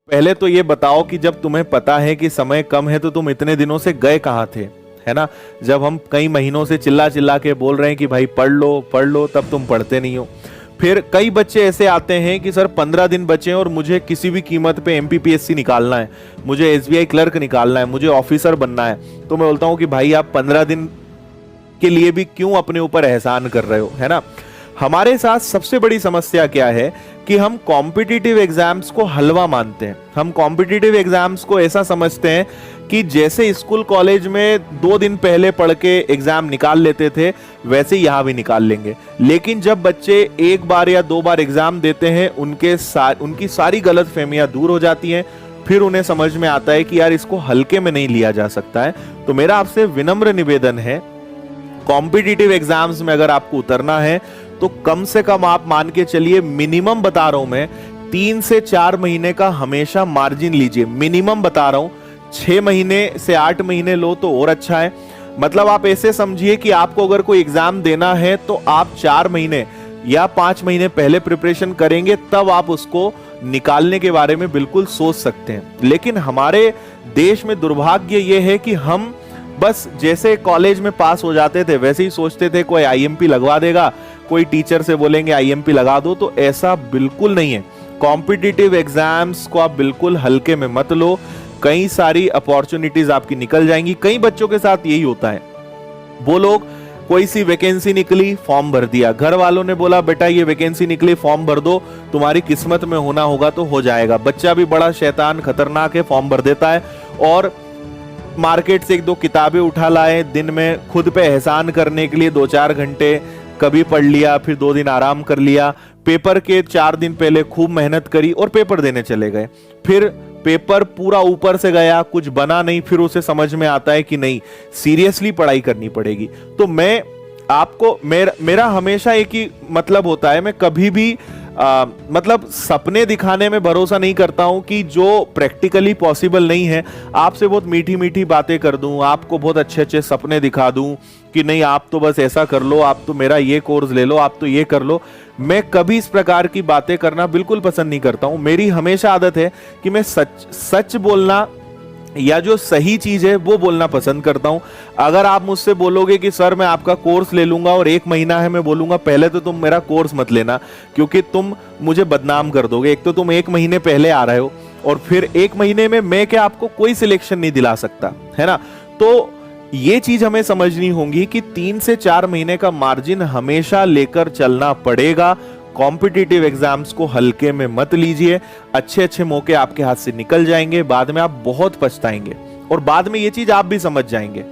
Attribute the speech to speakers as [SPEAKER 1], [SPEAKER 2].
[SPEAKER 1] पहले तो ये बताओ कि जब तुम्हें पता है कि समय कम है तो तुम इतने दिनों से गए कहाँ थे, है ना। जब हम कई महीनों से चिल्ला चिल्ला के बोल रहे हैं कि भाई पढ़ लो, तब तुम पढ़ते नहीं हो। फिर कई बच्चे ऐसे आते हैं कि सर 15 दिन बचे हैं और मुझे किसी भी कीमत पे एमपीपीएससी निकालना है, मुझे एसबीआई क्लर्क निकालना है, मुझे ऑफिसर बनना है। तो मैं बोलता हूँ कि भाई आप 15 दिन के लिए भी क्यों अपने ऊपर एहसान कर रहे हो, है ना। हमारे साथ सबसे बड़ी समस्या क्या है कि हम कॉम्पिटिटिव एग्जाम्स को हलवा मानते हैं। हम कॉम्पिटिटिव एग्जाम्स को ऐसा समझते हैं कि जैसे स्कूल कॉलेज में 2 दिन पहले पढ़ के एग्जाम निकाल लेते थे वैसे यहाँ भी निकाल लेंगे। लेकिन जब बच्चे एक बार या 2 बार एग्जाम देते हैं उनकी सारी गलतफहमियां दूर हो जाती हैं। फिर उन्हें समझ में आता है कि यार इसको हल्के में नहीं लिया जा सकता है। तो मेरा आपसे विनम्र निवेदन है, कॉम्पिटिटिव एग्जाम्स में अगर आपको उतरना है तो कम से कम आप मान के चलिए, मिनिमम बता रहा हूं मैं, 3 से 4 महीने का हमेशा मार्जिन लीजिए। मिनिमम बता रहा हूं, 6 महीने से 8 महीने लो तो और अच्छा है। मतलब आप ऐसे समझिए कि आपको अगर कोई एग्जाम देना है तो आप 4 महीने या 5 महीने पहले प्रिपरेशन करेंगे, तब आप उसको निकालने के बारे में बिल्कुल सोच सकते हैं। लेकिन हमारे देश में दुर्भाग्य ये है कि हम बस जैसे कॉलेज में पास हो जाते थे वैसे ही सोचते थे कोई आईएमपी लगवा देगा, कोई टीचर से बोलेंगे आईएमपी लगा दो। तो ऐसा बिल्कुल नहीं है। कॉम्पिटिटिव एग्जाम्स को आप बिल्कुल हल्के में मत लो, कई सारी अपॉर्चुनिटीज आपकी निकल जाएंगी। कई बच्चों के साथ यही होता है, वो लोग कोई सी वैकेंसी निकली फॉर्म भर दिया, घर वालों ने बोला बेटा ये वैकेंसी निकली फॉर्म भर दो, तुम्हारी किस्मत में होना होगा तो हो जाएगा। बच्चा भी बड़ा शैतान खतरनाक है, फॉर्म भर देता है और मार्केट से 1-2 किताबें उठा लाए, दिन में खुद पे एहसान करने के लिए 2-4 घंटे कभी पढ़ लिया, फिर 2 दिन आराम कर लिया, पेपर के 4 दिन पहले खूब मेहनत करी और पेपर देने चले गए। फिर पेपर पूरा ऊपर से गया, कुछ बना नहीं, फिर उसे समझ में आता है कि नहीं सीरियसली पढ़ाई करनी पड़ेगी। तो मैं आपको मेरा हमेशा एक ही मतलब होता है, मैं कभी भी मतलब सपने दिखाने में भरोसा नहीं करता हूं कि जो प्रैक्टिकली पॉसिबल नहीं है। आपसे बहुत मीठी मीठी बातें कर दूं, आपको बहुत अच्छे अच्छे सपने दिखा दूं कि नहीं आप तो बस ऐसा कर लो, आप तो मेरा ये कोर्स ले लो, आप तो ये कर लो। मैं कभी इस प्रकार की बातें करना बिल्कुल पसंद नहीं करता हूं। मेरी हमेशा आदत है कि मैं सच बोलना या जो सही चीज है वो बोलना पसंद करता हूं। अगर आप मुझसे बोलोगे कि सर मैं आपका कोर्स ले लूंगा और 1 महीना है, मैं बोलूंगा पहले तो तुम मेरा कोर्स मत लेना, क्योंकि तुम मुझे बदनाम कर दोगे। एक तो तुम 1 महीने पहले आ रहे हो और फिर 1 महीने में मैं क्या आपको कोई सिलेक्शन नहीं दिला सकता, है ना। तो ये चीज हमें समझनी होगी कि 3 से 4 महीने का मार्जिन हमेशा लेकर चलना पड़ेगा। कॉम्पिटिटिव एग्जाम्स को हल्के में मत लीजिए, अच्छे अच्छे मौके आपके हाथ से निकल जाएंगे, बाद में आप बहुत पछताएंगे और बाद में ये चीज आप भी समझ जाएंगे।